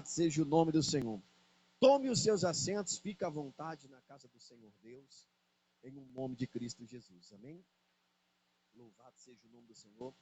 Seja o nome do Senhor. Tome os seus assentos, fique à vontade na casa do Senhor Deus, em um nome de Cristo Jesus. Amém? Louvado seja o nome do Senhor.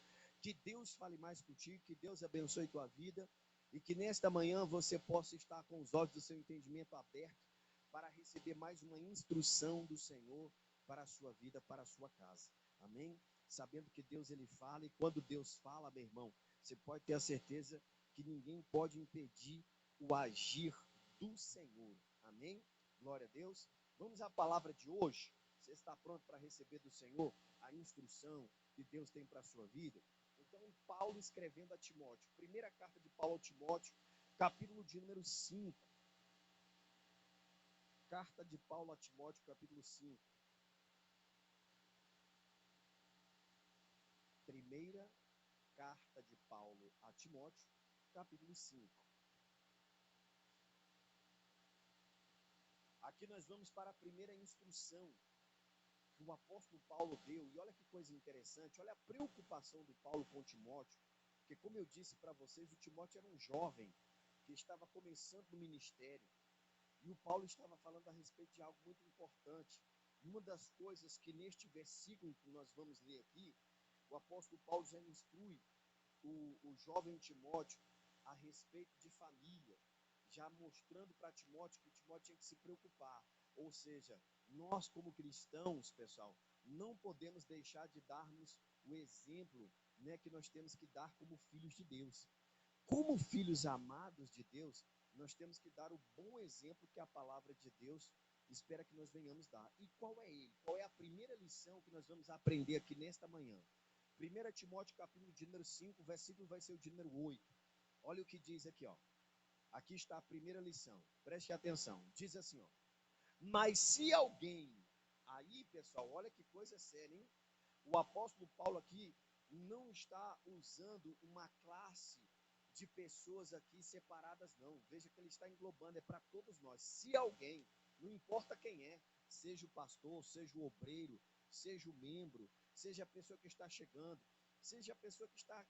Que Deus fale mais contigo, que Deus abençoe tua vida e que nesta manhã você possa estar com os olhos do seu entendimento abertos para receber mais uma instrução do Senhor para a sua vida, para a sua casa. Amém? Sabendo que Deus ele fala, e quando Deus fala, meu irmão, você pode ter a certeza que ninguém pode impedir o agir do Senhor. Amém? Glória a Deus. Vamos à palavra de hoje. Você está pronto para receber do Senhor a instrução que Deus tem para a sua vida? Então, Paulo escrevendo a Timóteo, primeira carta de Paulo a Timóteo, capítulo de número 5. Carta de Paulo a Timóteo, capítulo 5. Primeira carta de Paulo a Timóteo, capítulo 5. Aqui nós vamos para a primeira instrução que o apóstolo Paulo deu. E olha que coisa interessante, olha a preocupação do Paulo com Timóteo, porque como eu disse para vocês, o Timóteo era um jovem que estava começando no ministério. E o Paulo estava falando a respeito de algo muito importante. Uma das coisas que neste versículo que nós vamos ler aqui, o apóstolo Paulo já instrui o jovem Timóteo a respeito de família, já mostrando para Timóteo que Timóteo tinha que se preocupar. Ou seja, nós como cristãos, pessoal, não podemos deixar de darmos o exemplo, né, que nós temos que dar como filhos de Deus. Como filhos amados de Deus, nós temos que dar o bom exemplo que a palavra de Deus espera que nós venhamos dar. E qual é ele? Qual é a primeira lição que nós vamos aprender aqui nesta manhã? 1 Timóteo capítulo de número 5, o versículo vai ser o de número 8. Olha o que diz aqui, ó. Aqui está a primeira lição. Preste atenção. Diz assim, ó. Mas se alguém... Aí, pessoal, olha que coisa séria, hein? O apóstolo Paulo aqui não está usando uma classe de pessoas aqui separadas, não. Veja que ele está englobando, é para todos nós. Se alguém, não importa quem é, seja o pastor, seja o obreiro, seja o membro, seja a pessoa que está chegando, seja a pessoa que está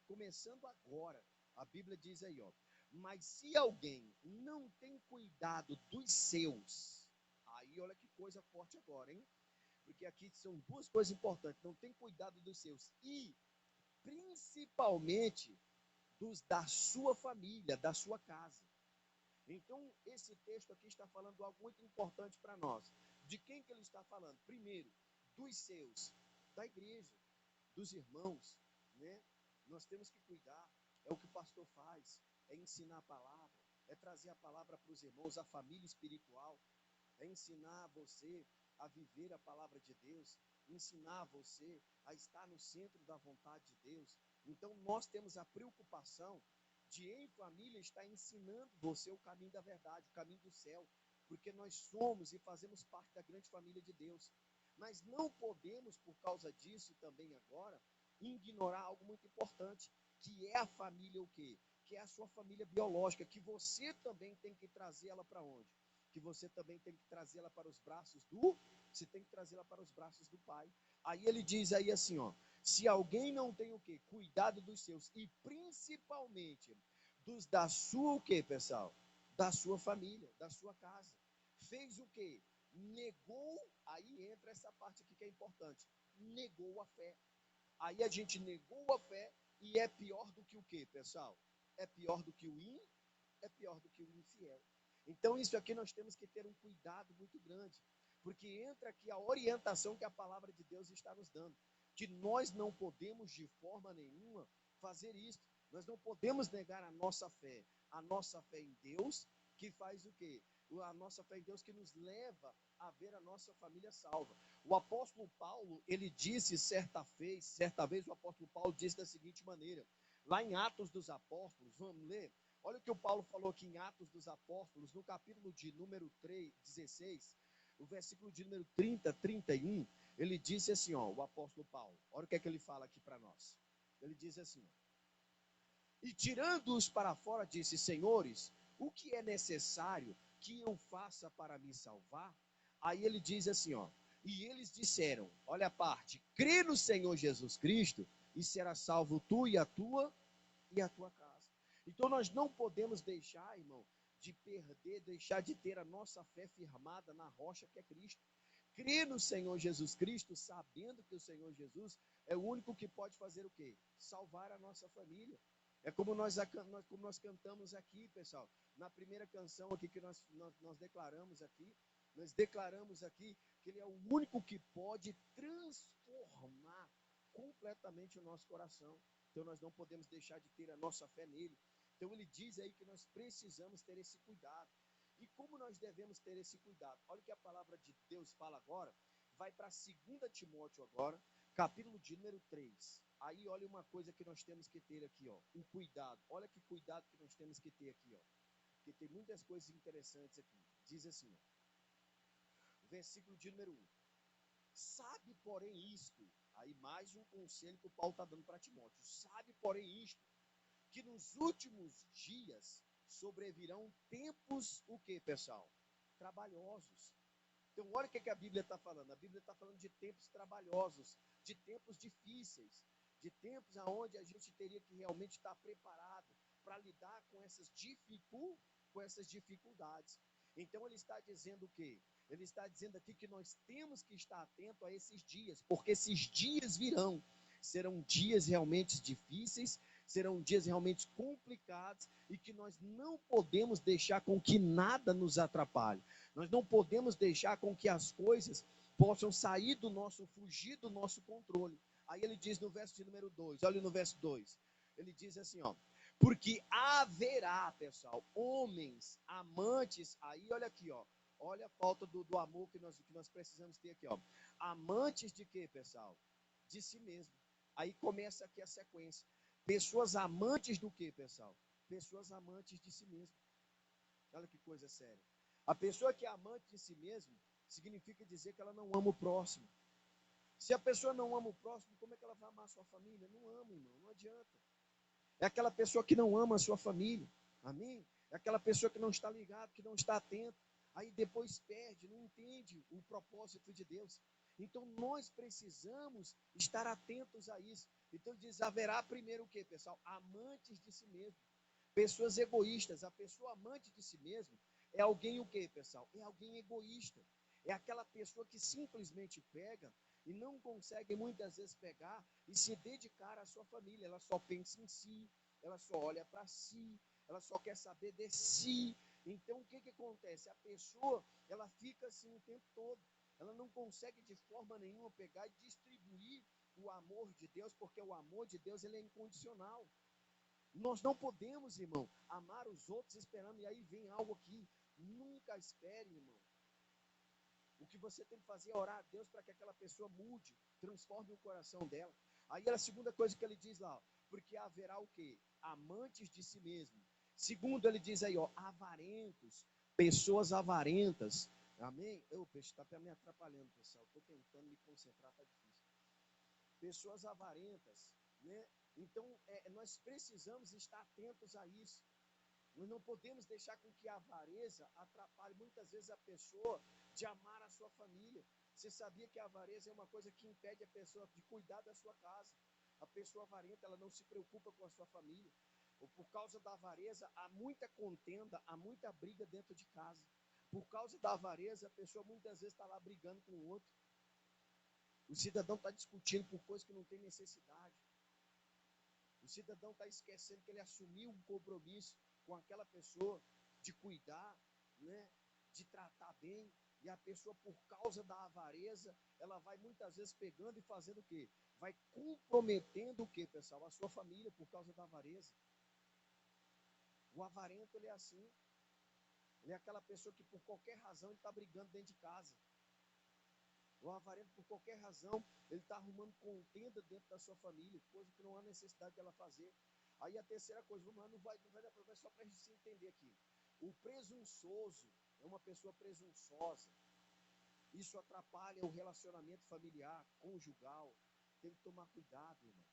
começando agora, a Bíblia diz aí, ó, mas se alguém não tem cuidado dos seus, aí olha que coisa forte agora, hein? Porque aqui são duas coisas importantes, não tem cuidado dos seus e principalmente dos da sua família, da sua casa. Então, esse texto aqui está falando algo muito importante para nós. De quem que ele está falando? Primeiro, dos seus, da igreja, dos irmãos, né? Nós temos que cuidar, é o que o pastor faz, é ensinar a palavra, é trazer a palavra para os irmãos, a família espiritual, é ensinar você a viver a palavra de Deus, ensinar você a estar no centro da vontade de Deus. Então, nós temos a preocupação de, em família, estar ensinando você o caminho da verdade, o caminho do céu, porque nós somos e fazemos parte da grande família de Deus. Mas não podemos, por causa disso também agora, ignorar algo muito importante, que é a família o quê? Que é a sua família biológica, que você também tem que trazer ela para onde? Que você também tem que trazê-la para os braços você tem que trazê-la para os braços do Pai. Aí ele diz aí assim, ó, se alguém não tem o quê? Cuidado dos seus, e principalmente dos da sua o quê, pessoal? Da sua família, da sua casa. Fez o quê? Negou, aí entra essa parte aqui que é importante, negou a fé. Aí a gente negou a fé e é pior do que o quê, pessoal? É pior do que é pior do que o infiel. Então, isso aqui nós temos que ter um cuidado muito grande, porque entra aqui a orientação que a palavra de Deus está nos dando, que nós não podemos de forma nenhuma fazer isso. Nós não podemos negar a nossa fé em Deus, que faz o quê? A nossa fé em Deus que nos leva a ver a nossa família salva. O apóstolo Paulo, ele disse certa vez o apóstolo Paulo disse da seguinte maneira, lá em Atos dos Apóstolos, vamos ler? Olha o que o Paulo falou aqui em Atos dos Apóstolos, no capítulo de número 3, 16, o versículo de número 30, 31, ele disse assim, ó, o apóstolo Paulo, olha o que é que ele fala aqui para nós. Ele diz assim, ó, e tirando-os para fora, disse, senhores, o que é necessário que eu faça para me salvar? Aí ele diz assim, ó, e eles disseram, olha a parte, crê no Senhor Jesus Cristo e será salvo tu e a tua casa. Então nós não podemos deixar, irmão, de perder, deixar de ter a nossa fé firmada na rocha que é Cristo. Crer no Senhor Jesus Cristo, sabendo que o Senhor Jesus é o único que pode fazer o quê? Salvar a nossa família. É como nós cantamos aqui, pessoal. Na primeira canção aqui que nós declaramos aqui que Ele é o único que pode transformar completamente o nosso coração. Então nós não podemos deixar de ter a nossa fé nele. Então ele diz aí que nós precisamos ter esse cuidado. E como nós devemos ter esse cuidado? Olha o que a palavra de Deus fala agora. Vai para 2 Timóteo agora, capítulo de número 3. Aí olha uma coisa que nós temos que ter aqui, ó, um cuidado. Olha que cuidado que nós temos que ter aqui, ó. Porque tem muitas coisas interessantes aqui. Diz assim, ó, versículo de número 1. Sabe, porém, isto. Aí mais um conselho que o Paulo está dando para Timóteo. Sabe, porém, isto, que nos últimos dias sobrevirão tempos, o que, pessoal? Trabalhosos. Então, olha o que a Bíblia está falando. A Bíblia está falando de tempos trabalhosos, de tempos difíceis, de tempos onde a gente teria que realmente estar preparado para lidar com essas dificuldades. Então, ele está dizendo o quê? Ele está dizendo aqui que nós temos que estar atento a esses dias, porque esses dias virão. Serão dias realmente difíceis, serão dias realmente complicados e que nós não podemos deixar com que nada nos atrapalhe. Nós não podemos deixar com que as coisas possam fugir do nosso controle. Aí ele diz no verso de número 2, olha no verso 2, ele diz assim, ó, porque haverá, pessoal, homens amantes, aí olha aqui, ó, olha a falta do amor que nós precisamos ter aqui, ó, amantes de quê, pessoal? De si mesmo. Aí começa aqui a sequência. Pessoas amantes do quê, pessoal? Pessoas amantes de si mesmo. Olha que coisa séria. A pessoa que é amante de si mesmo significa dizer que ela não ama o próximo. Se a pessoa não ama o próximo, como é que ela vai amar a sua família? Não ama, irmão, não adianta. É aquela pessoa que não ama a sua família. Amém? É aquela pessoa que não está ligada, que não está atenta. Aí depois perde, não entende o propósito de Deus. Então nós precisamos estar atentos a isso. Então diz, haverá primeiro o quê, pessoal? Amantes de si mesmo. Pessoas egoístas. A pessoa amante de si mesmo é alguém o quê, pessoal? É alguém egoísta. É aquela pessoa que simplesmente pega e não consegue muitas vezes pegar e se dedicar à sua família. Ela só pensa em si, ela só olha para si, ela só quer saber de si. Então o que acontece? A pessoa, ela fica assim o tempo todo. Ela não consegue de forma nenhuma pegar e distribuir o amor de Deus, porque o amor de Deus ele é incondicional. Nós não podemos, irmão, amar os outros esperando, e aí vem algo aqui. Nunca espere, irmão. O que você tem que fazer é orar a Deus para que aquela pessoa mude, transforme o coração dela. Aí a segunda coisa que ele diz lá, ó, porque haverá o quê? Amantes de si mesmo. Segundo, ele diz aí, ó, avarentos, pessoas avarentas. Amém? O peixe está me atrapalhando, pessoal. Estou tentando me concentrar, está difícil. Pessoas avarentas, né? Então, nós precisamos estar atentos a isso. Nós não podemos deixar com que a avareza atrapalhe muitas vezes a pessoa de amar a sua família. Você sabia que a avareza é uma coisa que impede a pessoa de cuidar da sua casa? A pessoa avarenta, ela não se preocupa com a sua família. Ou por causa da avareza, há muita contenda, há muita briga dentro de casa. Por causa da avareza, a pessoa muitas vezes está lá brigando com o outro. O cidadão está discutindo por coisas que não tem necessidade. O cidadão está esquecendo que ele assumiu um compromisso com aquela pessoa de cuidar, né, de tratar bem, e a pessoa, por causa da avareza, ela vai muitas vezes pegando e fazendo o quê? Vai comprometendo o quê, pessoal? A sua família por causa da avareza. O avarento, ele é assim. Ele é aquela pessoa que por qualquer razão ele está brigando dentro de casa. O avarento, por qualquer razão, ele está arrumando contenda dentro da sua família, coisa que não há necessidade dela fazer. Aí a terceira coisa, não vai dar para só para a gente se entender aqui. O presunçoso é uma pessoa presunçosa. Isso atrapalha o relacionamento familiar, conjugal. Tem que tomar cuidado, irmão.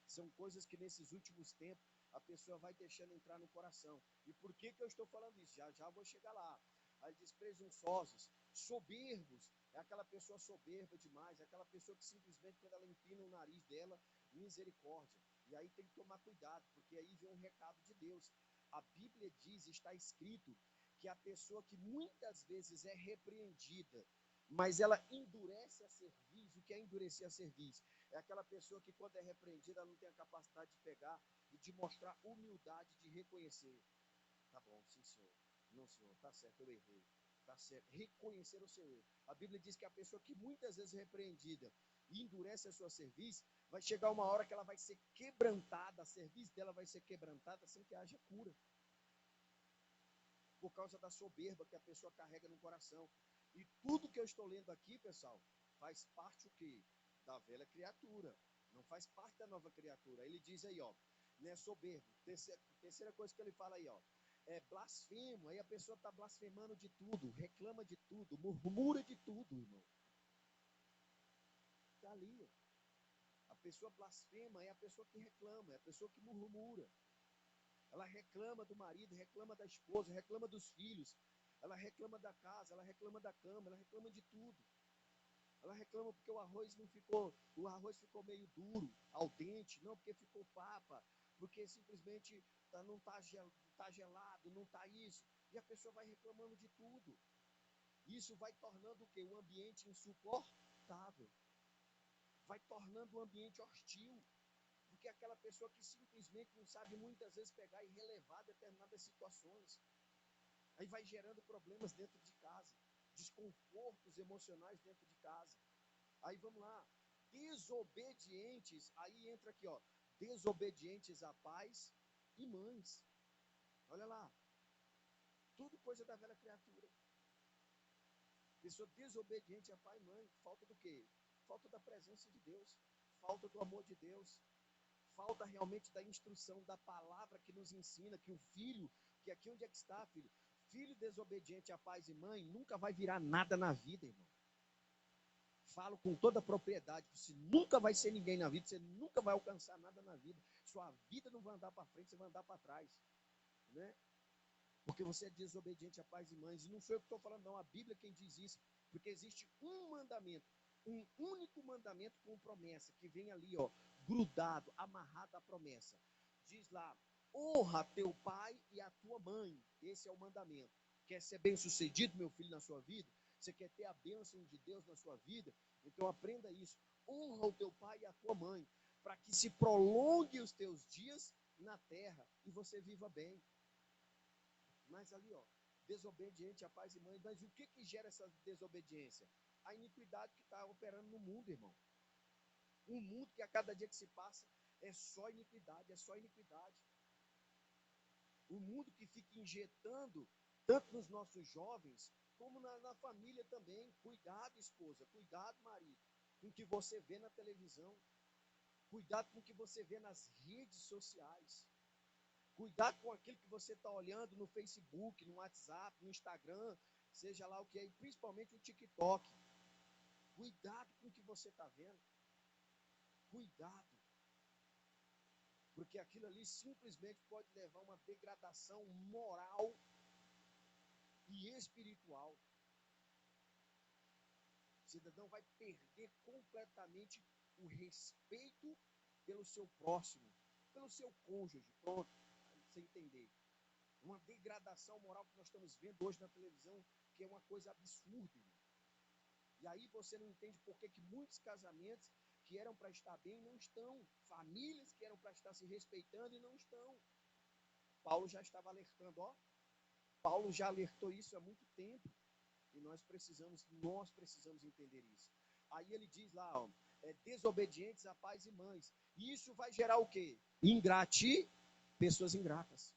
São coisas que nesses últimos tempos a pessoa vai deixando entrar no coração. E por que eu estou falando isso? Já vou chegar lá. Aí diz presunçosos, soberbos, é aquela pessoa soberba demais, é aquela pessoa que simplesmente quando ela empina o nariz dela, misericórdia. E aí tem que tomar cuidado, porque aí vem um recado de Deus. A Bíblia diz, está escrito, que a pessoa que muitas vezes é repreendida, mas ela endurece a cerviz. O que é endurecer a cerviz? É aquela pessoa que quando é repreendida, ela não tem a capacidade de pegar e de mostrar humildade, de reconhecer. Tá bom, sim, senhor. Não, senhor, tá certo, eu errei. Tá certo. Reconhecer o seu erro. A Bíblia diz que a pessoa que muitas vezes é repreendida e endurece a sua cerviz, vai chegar uma hora que ela vai ser quebrantada, a cerviz dela vai ser quebrantada sem que haja cura. Por causa da soberba que a pessoa carrega no coração. E tudo que eu estou lendo aqui, pessoal, faz parte o quê? Da velha criatura. Não faz parte da nova criatura. Ele diz aí, ó, né, soberbo. Terceira coisa que ele fala aí, ó, é blasfemo. Aí a pessoa está blasfemando de tudo, reclama de tudo, murmura de tudo, irmão. Está ali, ó. A pessoa blasfema é a pessoa que reclama, é a pessoa que murmura. Ela reclama do marido, reclama da esposa, reclama dos filhos, ela reclama da casa, ela reclama da cama, ela reclama de tudo. Ela reclama porque o arroz ficou meio duro, al dente, não porque ficou papa, porque simplesmente não está gelado, não está isso. E a pessoa vai reclamando de tudo. Isso vai tornando o quê? Um ambiente insuportável. Vai tornando um ambiente hostil. Porque aquela pessoa que simplesmente não sabe muitas vezes pegar e relevar determinadas situações. Aí vai gerando problemas dentro de casa, desconfortos emocionais dentro de casa. Aí vamos lá, desobedientes, aí entra aqui, ó, desobedientes a pais e mães. Olha lá, tudo coisa da velha criatura. Pessoa desobediente a pai e mãe, falta do quê? Falta da presença de Deus, falta do amor de Deus, falta realmente da instrução, da palavra que nos ensina que o filho, que aqui onde é que está, filho? Filho desobediente a pais e mãe nunca vai virar nada na vida, irmão. Falo com toda a propriedade, você nunca vai ser ninguém na vida, você nunca vai alcançar nada na vida. Sua vida não vai andar para frente, você vai andar para trás, né? Porque você é desobediente a pais e mães. E não sou eu que estou falando, não. A Bíblia é quem diz isso. Porque existe um mandamento, um único mandamento com promessa, que vem ali, ó, grudado, amarrado à promessa. Diz lá, honra teu pai e a tua mãe. Esse é o mandamento. Quer ser bem sucedido, meu filho, na sua vida? Você quer ter a bênção de Deus na sua vida? Então aprenda isso. Honra o teu pai e a tua mãe, para que se prolongue os teus dias na terra e você viva bem. Mas ali, ó, desobediente a pais e mães. Mas o que gera essa desobediência? A iniquidade que está operando no mundo, irmão. Um mundo que a cada dia que se passa é só iniquidade, é só iniquidade. Um mundo que fica injetando, tanto nos nossos jovens, como na família também. Cuidado, esposa, cuidado, marido, com o que você vê na televisão. Cuidado com o que você vê nas redes sociais. Cuidado com aquilo que você está olhando no Facebook, no WhatsApp, no Instagram, seja lá o que é, principalmente o TikTok. Cuidado com o que você está vendo. Cuidado. Porque aquilo ali simplesmente pode levar a uma degradação moral e espiritual. O cidadão vai perder completamente o respeito pelo seu próximo, pelo seu cônjuge. Pronto, você entender. Uma degradação moral que nós estamos vendo hoje na televisão, que é uma coisa absurda. E aí você não entende por que muitos casamentos que eram para estar bem não estão. Famílias que eram para estar se respeitando e não estão. Paulo já estava alertando, ó. Paulo já alertou isso há muito tempo. E nós precisamos entender isso. Aí ele diz lá, ó, desobedientes a pais e mães. E isso vai gerar o quê? Pessoas ingratas.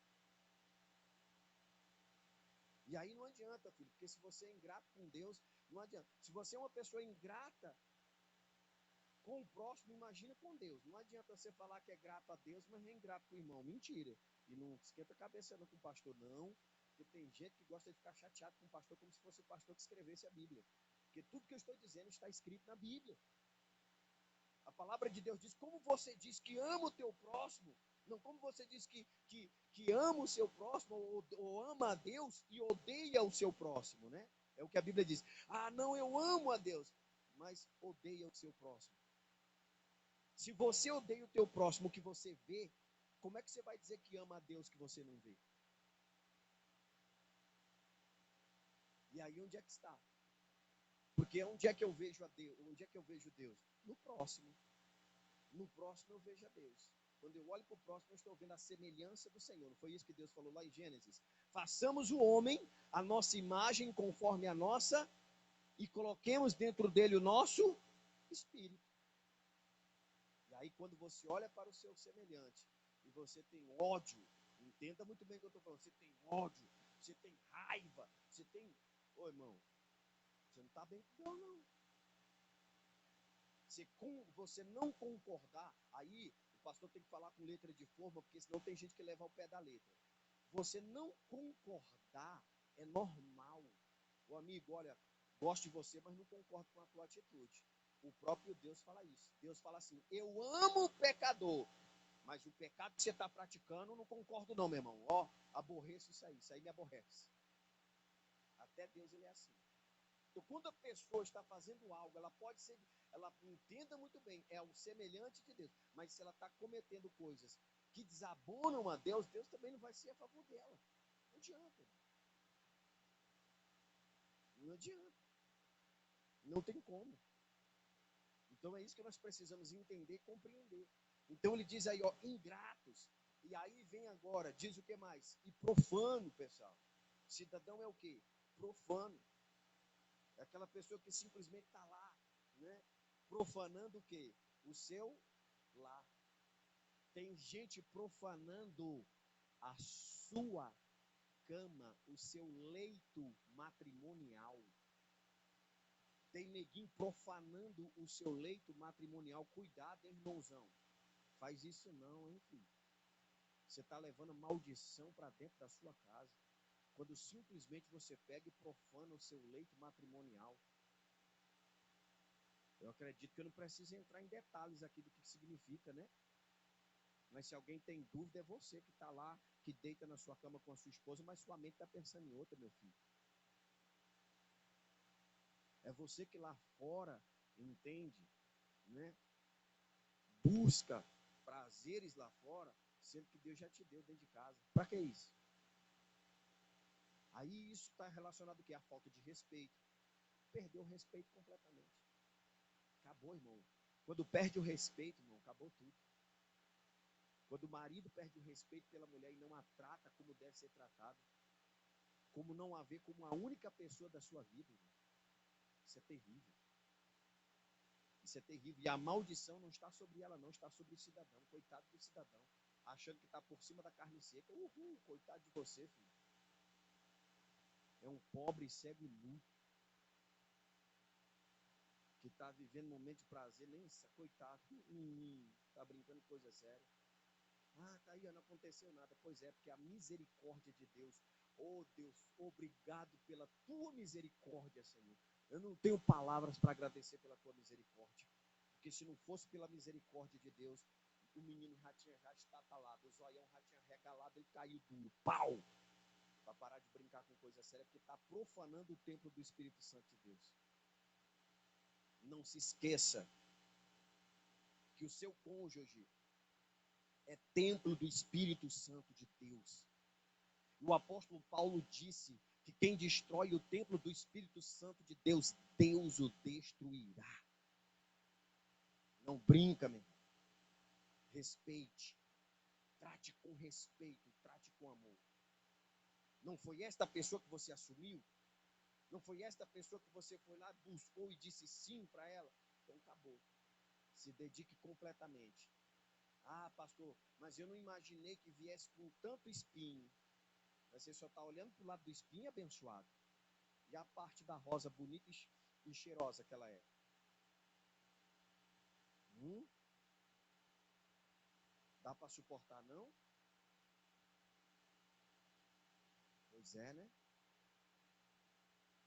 E aí não adianta, filho, porque se você é ingrato com Deus, não adianta. Se você é uma pessoa ingrata com o próximo, imagina com Deus. Não adianta você falar que é grato a Deus, mas não é ingrato com o irmão. Mentira. E não esquenta a cabeça não com o pastor, não. Porque tem gente que gosta de ficar chateado com o pastor como se fosse o pastor que escrevesse a Bíblia. Porque tudo que eu estou dizendo está escrito na Bíblia. A palavra de Deus diz, como você diz que ama o teu próximo, não como você diz que ama o seu próximo, ou ama a Deus e odeia o seu próximo, né? É o que a Bíblia diz. Ah, não, eu amo a Deus, mas odeia o seu próximo. Se você odeia o teu próximo que você vê, como é que você vai dizer que ama a Deus que você não vê? E aí onde é que está? Porque onde é que eu vejo a Deus? Onde é que eu vejo Deus? No próximo. No próximo eu vejo a Deus. Quando eu olho para o próximo, eu estou vendo a semelhança do Senhor. Não foi isso que Deus falou lá em Gênesis? Façamos o homem, a nossa imagem, conforme a nossa, e coloquemos dentro dele o nosso espírito. E aí, quando você olha para o seu semelhante, e você tem ódio, entenda muito bem o que eu estou falando, você tem ódio, você tem raiva, você tem... Ô, irmão, você não está bem com Deus, não. Você não concordar, aí o pastor tem que falar com letra de forma, porque senão tem gente que leva ao pé da letra. Você não concordar é normal. O amigo, olha, gosto de você, mas não concordo com a tua atitude. O próprio Deus fala isso. Deus fala assim, eu amo o pecador, mas o pecado que você está praticando, não concordo não, meu irmão. Ó, aborreço isso aí me aborrece. Até Deus, ele é assim. Então, quando a pessoa está fazendo algo, ela pode ser, ela entenda muito bem, é o semelhante de Deus, mas se ela está cometendo coisas que desabonam a Deus, Deus também não vai ser a favor dela. Não adianta. Não adianta. Não tem como. Então é isso que nós precisamos entender e compreender. Então ele diz aí, ó, ingratos. E aí vem agora, diz o que mais? E profano, pessoal. Cidadão é o quê? Profano. É aquela pessoa que simplesmente está lá, né? Profanando o quê? O seu lar. Tem gente profanando a sua cama, o seu leito matrimonial. Tem neguinho profanando o seu leito matrimonial. Cuidado, hein, irmãozão. Faz isso não, hein, filho. Você está levando maldição para dentro da sua casa. Quando simplesmente você pega e profana o seu leito matrimonial. Eu acredito que eu não preciso entrar em detalhes aqui do que significa, né? Mas se alguém tem dúvida, é você que está lá, que deita na sua cama com a sua esposa, mas sua mente está pensando em outra, meu filho. É você que lá fora, entende, né? Busca prazeres lá fora, sendo que Deus já te deu dentro de casa. Para que isso? Aí isso está relacionado ao quê? A falta de respeito. Perdeu o respeito completamente. Acabou, irmão. Quando perde o respeito, irmão, acabou tudo. Quando o marido perde o respeito pela mulher e não a trata como deve ser tratado, como não a vê como a única pessoa da sua vida, irmão, isso é terrível. Isso é terrível. E a maldição não está sobre ela, não, está sobre o cidadão. Coitado do cidadão. Achando que está por cima da carne seca. Uhul, coitado de você, filho. É um pobre, cego e nu. Que está vivendo um momento de prazer, nem coitado. Está brincando coisa séria. Ah, tá aí, não aconteceu nada. Pois é, porque a misericórdia de Deus. Oh, Deus, obrigado pela tua misericórdia, Senhor. Eu não tenho palavras para agradecer pela tua misericórdia. Porque se não fosse pela misericórdia de Deus, o menino já tinha já estatalado, o zoião já tinha regalado, ele caiu duro. Pau! Para parar de brincar com coisa séria, porque está profanando o templo do Espírito Santo de Deus. Não se esqueça que o seu cônjuge é templo do Espírito Santo de Deus. O apóstolo Paulo disse que quem destrói o templo do Espírito Santo de Deus, Deus o destruirá. Não brinca, meu irmão. Respeite. Trate com respeito, trate com amor. Não foi esta pessoa que você assumiu? Não foi esta pessoa que você foi lá, buscou e disse sim para ela? Então acabou. Se dedique completamente. Ah, pastor, mas eu não imaginei que viesse com tanto espinho. Você só está olhando para o lado do espinho, abençoado. E a parte da rosa bonita e cheirosa que ela é. Dá para suportar, não? Pois é, né?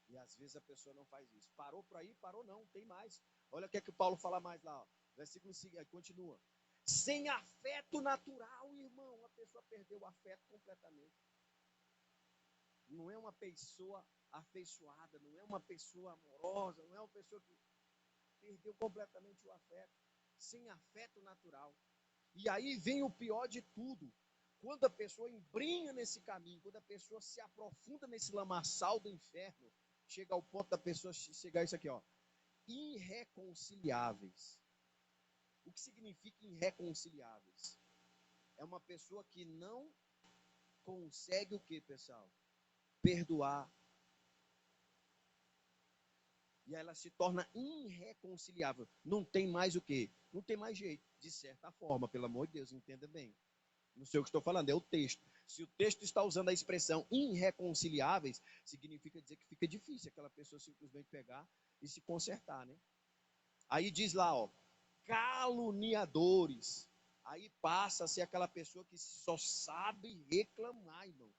E às vezes a pessoa não faz isso. Parou por aí? Parou não, tem mais. Olha o que é que o Paulo fala mais lá. Ó. Versículo seguinte, continua. Sem afeto natural, irmão. A pessoa perdeu o afeto completamente. Não é uma pessoa afeiçoada, não é uma pessoa amorosa, não é uma pessoa que perdeu completamente o afeto. sem afeto natural. E aí vem o pior de tudo. Quando a pessoa embrinha nesse caminho, quando a pessoa se aprofunda nesse lamaçal do inferno, chega ao ponto da pessoa chegar a isso aqui, ó, irreconciliáveis. O que significa irreconciliáveis? É uma pessoa que não consegue o que, pessoal? Perdoar. E aí ela se torna irreconciliável. Não tem mais o quê? Não tem mais jeito. De certa forma, pelo amor de Deus, entenda bem. Não sei o que estou falando, é o texto. Se o texto está usando a expressão irreconciliáveis, significa dizer que fica difícil aquela pessoa simplesmente pegar e se consertar, né? Aí diz lá, ó, caluniadores. Aí passa a ser aquela pessoa que só sabe reclamar, irmão.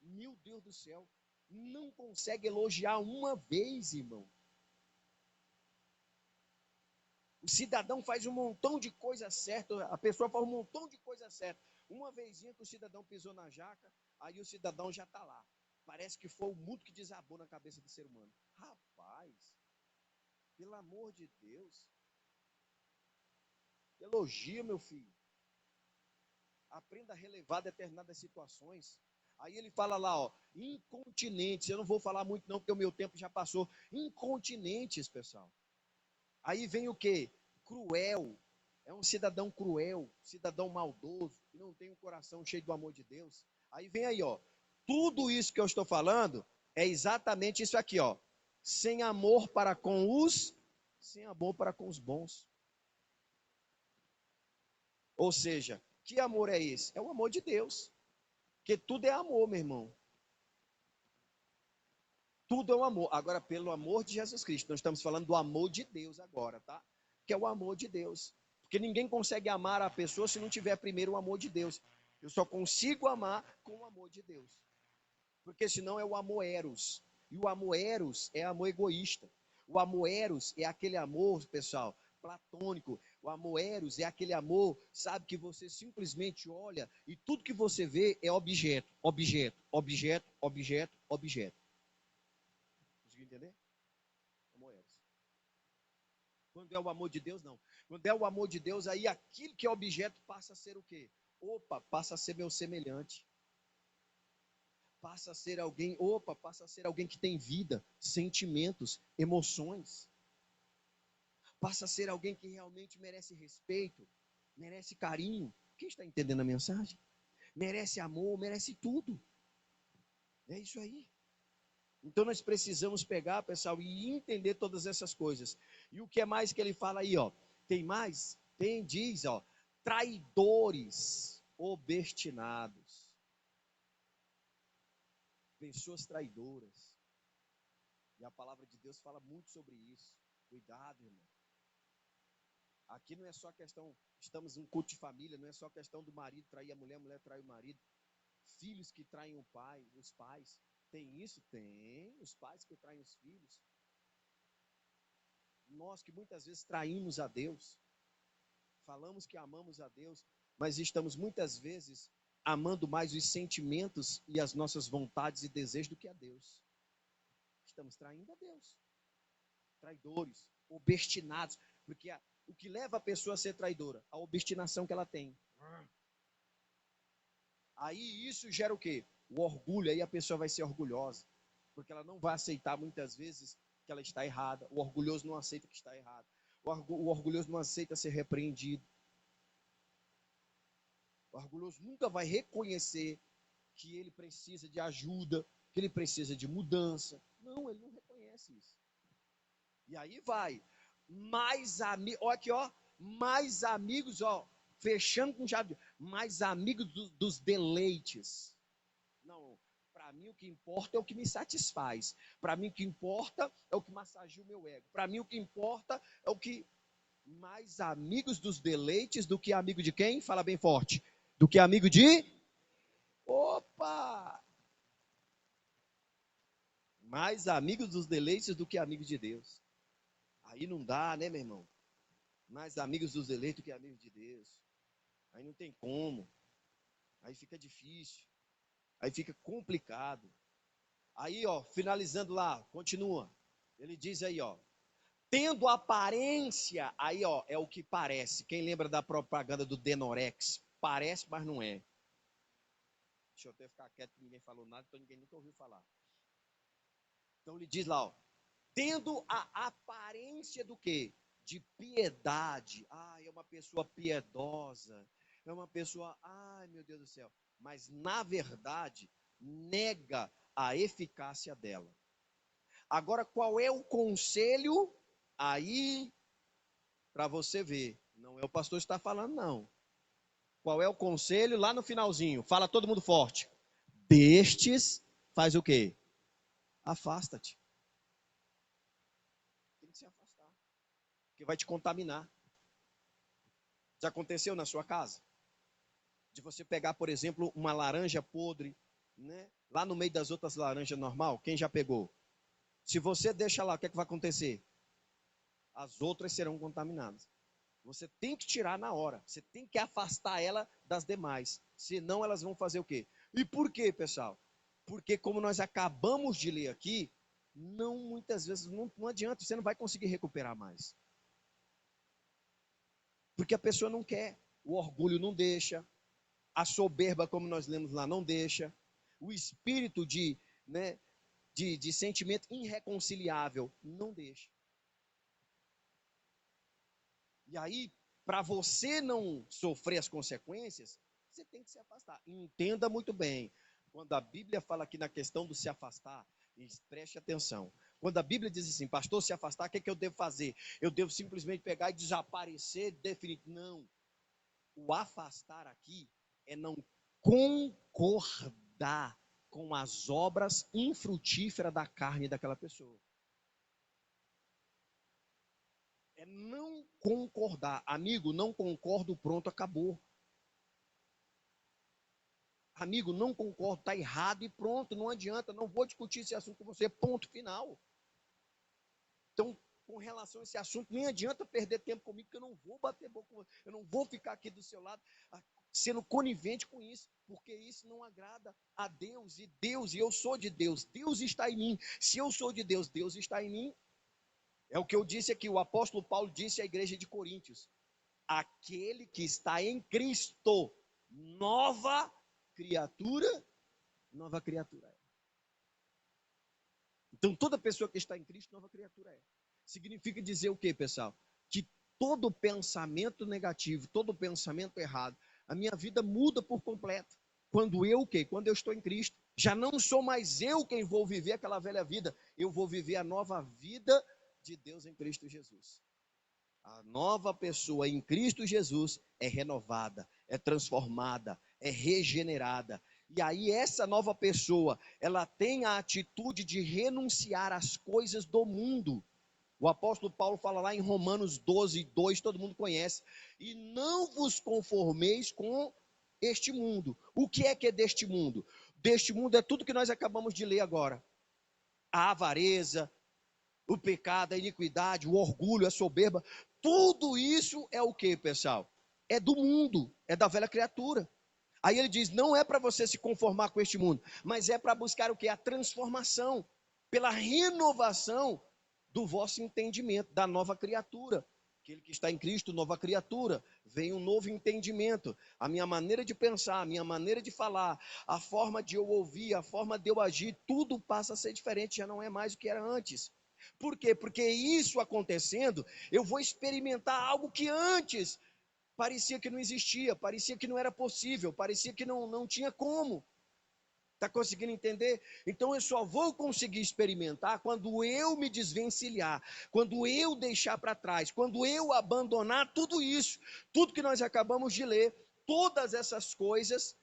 Meu Deus do céu, não consegue elogiar uma vez, irmão. O cidadão faz um montão de coisa certa, a pessoa faz um montão de coisa certa. Uma vezinha que o cidadão pisou na jaca, aí o cidadão já está lá. Parece que foi o mundo que desabou na cabeça do ser humano. Rapaz, pelo amor de Deus, elogia, meu filho. Aprenda a relevar determinadas situações. Aí ele fala lá, ó, incontinentes. Eu não vou falar muito não, porque o meu tempo já passou. Incontinentes, pessoal. Aí vem o quê? Cruel. É um cidadão cruel, cidadão maldoso, que não tem um coração cheio do amor de Deus. Aí vem aí, ó. Tudo isso que eu estou falando é exatamente isso aqui, ó. Sem amor para com os, sem amor para com os bons. Ou seja, que amor é esse? É o amor de Deus. Porque tudo é amor, meu irmão. Tudo é um amor. Agora, pelo amor de Jesus Cristo, nós estamos falando do amor de Deus agora, tá? Que é o amor de Deus. Porque ninguém consegue amar a pessoa se não tiver primeiro o amor de Deus. Eu só consigo amar com o amor de Deus. Porque senão é o amor eros. E o amor eros é amor egoísta. O amor eros é aquele amor, pessoal, platônico. O amor eros é aquele amor, sabe, que você simplesmente olha e tudo que você vê é objeto, objeto, objeto, objeto, objeto. Conseguiu entender? Amor eros. Quando é o amor de Deus, não. Quando é o amor de Deus, aí aquilo que é objeto passa a ser o quê? Opa, passa a ser meu semelhante. Passa a ser alguém, opa, passa a ser alguém que tem vida, sentimentos, emoções. Passa a ser alguém que realmente merece respeito, merece carinho. Quem está entendendo a mensagem? Merece amor, merece tudo. É isso aí. Então nós precisamos pegar, pessoal, e entender todas essas coisas. E o que é mais que ele fala aí, ó? Tem mais? Tem, diz, ó, traidores obstinados. Pessoas traidoras. E a palavra de Deus fala muito sobre isso. Cuidado, irmão. Aqui não é só questão, estamos em um culto de família, não é só questão do marido trair a mulher trair o marido. Filhos que traem o pai, os pais. Tem isso? Tem. Os pais que traem os filhos. Nós que muitas vezes traímos a Deus, falamos que amamos a Deus, mas estamos muitas vezes amando mais os sentimentos e as nossas vontades e desejos do que a Deus. Estamos traindo a Deus. Traidores, obstinados, porque o que leva a pessoa a ser traidora? A obstinação que ela tem. Aí isso gera o quê? O orgulho, aí a pessoa vai ser orgulhosa, porque ela não vai aceitar muitas vezes que ela está errada. O orgulhoso não aceita que está errado. O orgulhoso não aceita ser repreendido. O orgulhoso nunca vai reconhecer que ele precisa de ajuda, que ele precisa de mudança. Não, ele não reconhece isso. E aí vai. Mais amigos, ó aqui, ó, mais amigos, ó, fechando com chave, mais amigos dos deleites. Não, para mim o que importa é o que me satisfaz. Para mim o que importa é o que massageia o meu ego. Para mim o que importa é o que mais amigos dos deleites do que amigo de quem? Fala bem forte. Do que amigo de? Opa! Mais amigos dos deleites do que amigos de Deus. Aí não dá, né, meu irmão? Mais amigos dos deleites do que amigos de Deus. Aí não tem como. Aí fica difícil. Aí fica complicado. Aí, ó, finalizando lá, continua. Ele diz aí, ó, tendo aparência, aí ó, é o que parece. Quem lembra da propaganda do Denorex? Parece, mas não é. Deixa eu até ficar quieto, que ninguém falou nada, então ninguém nunca ouviu falar. Então ele diz lá, ó, tendo a aparência do quê? De piedade. É uma pessoa piedosa. É uma pessoa, meu Deus do céu. Mas, na verdade, nega a eficácia dela. Agora, qual é o conselho? Aí, para você ver. Não é o pastor que está falando, não. Qual é o conselho? Lá no finalzinho. Fala todo mundo forte. Destes, faz o quê? Afasta-te. Tem que se afastar. Porque vai te contaminar. Já aconteceu na sua casa? De você pegar, por exemplo, uma laranja podre, né? Lá no meio das outras laranjas normal, quem já pegou? Se você deixa lá, o que é que vai acontecer? As outras serão contaminadas. Você tem que tirar na hora. Você tem que afastar ela das demais. Senão elas vão fazer o quê? E por quê, pessoal? Porque como nós acabamos de ler aqui, muitas vezes não adianta, você não vai conseguir recuperar mais. Porque a pessoa não quer. O orgulho não deixa. A soberba, como nós lemos lá, não deixa. O espírito de sentimento irreconciliável não deixa. E aí, para você não sofrer as consequências, você tem que se afastar. Entenda muito bem. Quando a Bíblia fala aqui na questão do se afastar, preste atenção. Quando a Bíblia diz assim, pastor, se afastar, o que é que eu devo fazer? Eu devo simplesmente pegar e desaparecer, definir. Não. O afastar aqui é não concordar com as obras infrutíferas da carne daquela pessoa. É não concordar. Amigo, não concordo, pronto, acabou. Amigo, não concordo, está errado e pronto, não adianta, não vou discutir esse assunto com você, ponto final. Então, com relação a esse assunto, nem adianta perder tempo comigo, que eu não vou bater boca com você, eu não vou ficar aqui do seu lado sendo conivente com isso, porque isso não agrada a Deus, e eu sou de Deus, Deus está em mim. Se eu sou de Deus, Deus está em mim. É o que eu disse aqui, o apóstolo Paulo disse à igreja de Coríntios: aquele que está em Cristo, nova criatura é. Então, toda pessoa que está em Cristo, nova criatura é. Significa dizer o quê, pessoal? Que todo pensamento negativo, todo pensamento errado, a minha vida muda por completo. Quando eu o quê? Quando eu estou em Cristo. Já não sou mais eu quem vou viver aquela velha vida. Eu vou viver a nova vida de Deus em Cristo Jesus. A nova pessoa em Cristo Jesus é renovada, é transformada, é regenerada. E aí essa nova pessoa, ela tem a atitude de renunciar às coisas do mundo. O apóstolo Paulo fala lá em Romanos 12, 2, todo mundo conhece. E não vos conformeis com este mundo. O que é deste mundo? Deste mundo é tudo que nós acabamos de ler agora. A avareza, o pecado, a iniquidade, o orgulho, a soberba. Tudo isso é o que, pessoal? É do mundo, é da velha criatura. Aí ele diz, não é para você se conformar com este mundo, mas é para buscar o que? A transformação, pela renovação do vosso entendimento, da nova criatura. Aquele que está em Cristo, nova criatura, vem um novo entendimento. A minha maneira de pensar, a minha maneira de falar, a forma de eu ouvir, a forma de eu agir, tudo passa a ser diferente, já não é mais o que era antes. Por quê? Porque isso acontecendo, eu vou experimentar algo que antes parecia que não existia, parecia que não era possível, parecia que não tinha como. Está conseguindo entender? Então eu só vou conseguir experimentar quando eu me desvencilhar, quando eu deixar para trás, quando eu abandonar tudo isso, tudo que nós acabamos de ler, todas essas coisas,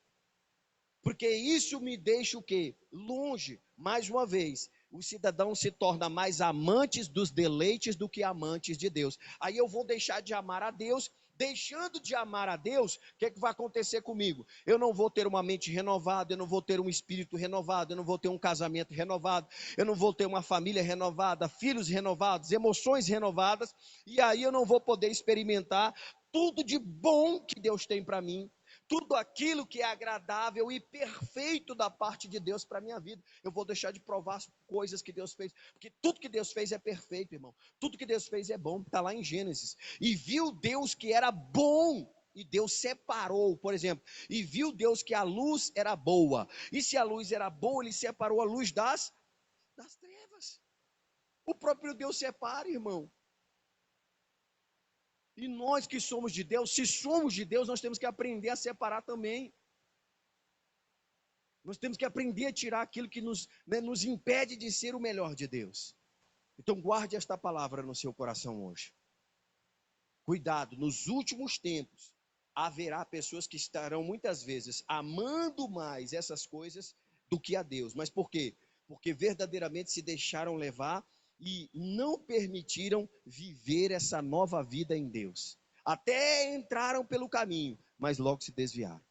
porque isso me deixa o quê? Longe, mais uma vez. O cidadão se torna mais amantes dos deleites do que amantes de Deus. Aí eu vou deixar de amar a Deus. Deixando de amar a Deus, o que é que vai acontecer comigo? Eu não vou ter uma mente renovada, eu não vou ter um espírito renovado, eu não vou ter um casamento renovado, eu não vou ter uma família renovada, filhos renovados, emoções renovadas, e aí eu não vou poder experimentar tudo de bom que Deus tem para mim, tudo aquilo que é agradável e perfeito da parte de Deus para a minha vida. Eu vou deixar de provar as coisas que Deus fez, porque tudo que Deus fez é perfeito, irmão. Tudo que Deus fez é bom, está lá em Gênesis. E viu Deus que era bom, e Deus separou, por exemplo, e viu Deus que a luz era boa. E se a luz era boa, ele separou a luz das trevas. O próprio Deus separa, irmão. E nós que somos de Deus, se somos de Deus, nós temos que aprender a separar também. Nós temos que aprender a tirar aquilo que nos impede de ser o melhor de Deus. Então guarde esta palavra no seu coração hoje. Cuidado, nos últimos tempos, haverá pessoas que estarão muitas vezes amando mais essas coisas do que a Deus. Mas por quê? Porque verdadeiramente se deixaram levar e não permitiram viver essa nova vida em Deus. Até entraram pelo caminho, mas logo se desviaram.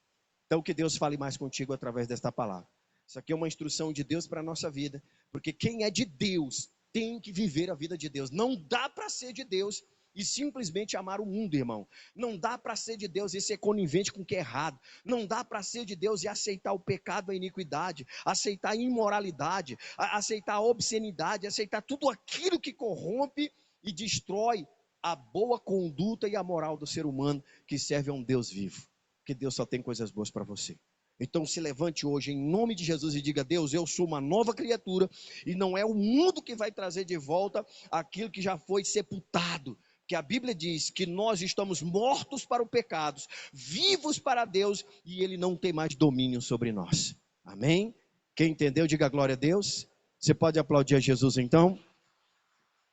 Então que Deus fale mais contigo através desta palavra. Isso aqui é uma instrução de Deus para a nossa vida, porque quem é de Deus tem que viver a vida de Deus. Não dá para ser de Deus e simplesmente amar o mundo, irmão. Não dá para ser de Deus e ser conivente com o que é errado. Não dá para ser de Deus e aceitar o pecado, a iniquidade, aceitar a imoralidade, aceitar a obscenidade, aceitar tudo aquilo que corrompe e destrói a boa conduta e a moral do ser humano que serve a um Deus vivo. Porque Deus só tem coisas boas para você. Então se levante hoje em nome de Jesus e diga: Deus, eu sou uma nova criatura e não é o mundo que vai trazer de volta aquilo que já foi sepultado. Que a Bíblia diz que nós estamos mortos para os pecados, vivos para Deus, e Ele não tem mais domínio sobre nós. Amém? Quem entendeu, diga glória a Deus. Você pode aplaudir a Jesus então?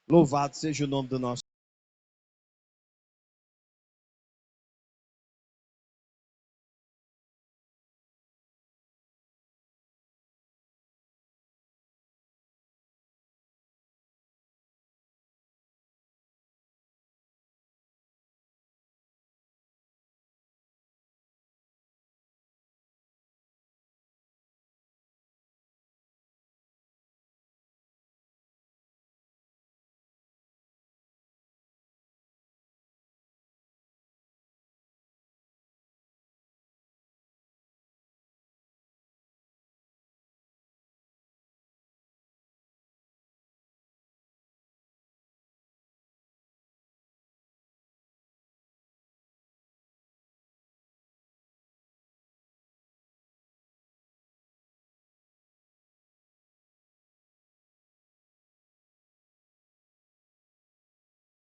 Louvado seja o nome do nosso